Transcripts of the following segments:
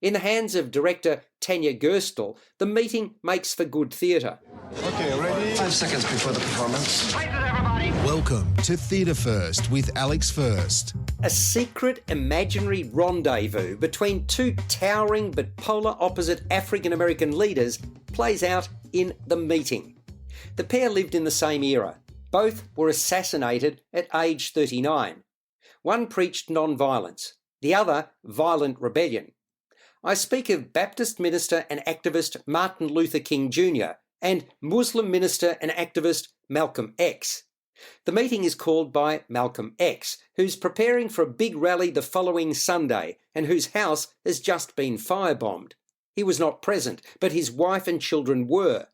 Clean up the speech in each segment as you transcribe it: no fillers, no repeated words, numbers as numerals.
In the hands of director Tanya Gerstle, the meeting makes for good theatre. Okay, ready? 5 seconds before the performance. Welcome to Theatre First with Alex First. A secret imaginary rendezvous between two towering but polar opposite African American leaders plays out in The Meeting. The pair lived in the same era. Both were assassinated at age 39. One preached nonviolence, the other violent rebellion. I speak of Baptist minister and activist Martin Luther King Jr. and Muslim minister and activist Malcolm X. The meeting is called by Malcolm X, who's preparing for a big rally the following Sunday and whose house has just been firebombed. He was not present, but his wife and children were.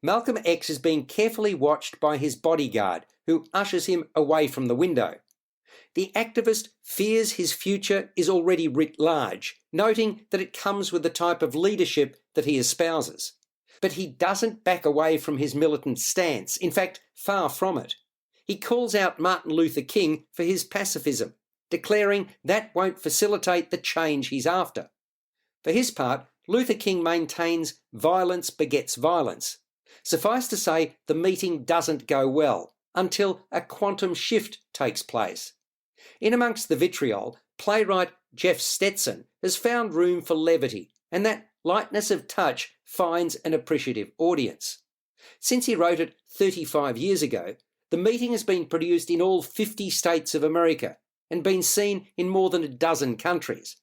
Malcolm X is being carefully watched by his bodyguard, who ushers him away from the window. The activist fears his future is already writ large, noting that it comes with the type of leadership that he espouses. But he doesn't back away from his militant stance, in fact, far from it. He calls out Martin Luther King for his pacifism, declaring that won't facilitate the change he's after. For his part, Luther King maintains violence begets violence. Suffice to say, the meeting doesn't go well, until a quantum shift takes place. In amongst the vitriol, playwright Jeff Stetson has found room for levity, and that lightness of touch finds an appreciative audience. Since he wrote it 35 years ago, The Meeting has been produced in all 50 states of America and been seen in more than a dozen countries.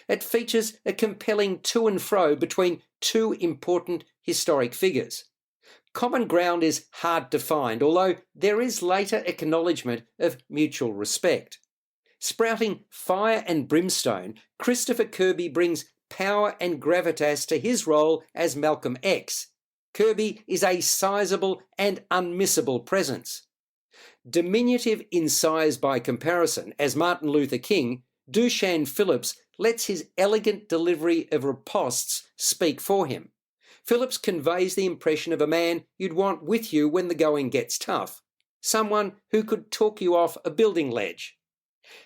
It features a compelling to and fro between two important historic figures. Common ground is hard to find, although there is later acknowledgement of mutual respect. Sprouting fire and brimstone, Christopher Kirby brings power and gravitas to his role as Malcolm X. Kirby is a sizable and unmissable presence. Diminutive in size by comparison as Martin Luther King, Dushan Phillips lets his elegant delivery of ripostes speak for him. Phillips conveys the impression of a man you'd want with you when the going gets tough, someone who could talk you off a building ledge.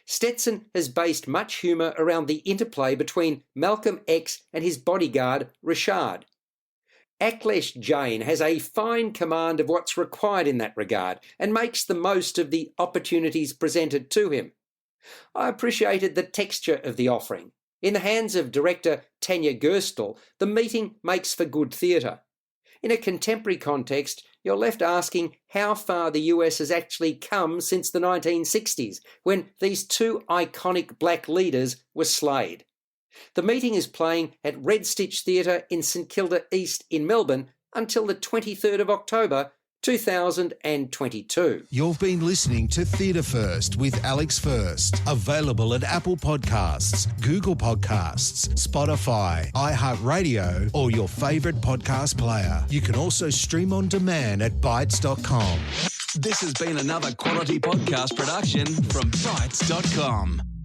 Stetson has based much humour around the interplay between Malcolm X and his bodyguard, Rashad. Aklesh Jain has a fine command of what's required in that regard and makes the most of the opportunities presented to him. I appreciated the texture of the offering. In the hands of director Tanya Gerstle, the meeting makes for good theatre. In a contemporary context, you're left asking how far the US has actually come since the 1960s, when these two iconic black leaders were slayed. The meeting is playing at Red Stitch Theatre in St Kilda East in Melbourne until the 23rd of October 2022. You've been listening to Theatre First with Alex First. Available at Apple Podcasts, Google Podcasts, Spotify, iHeartRadio, or your favourite podcast player. You can also stream on demand at Bytes.com. This has been another quality podcast production from Bytes.com.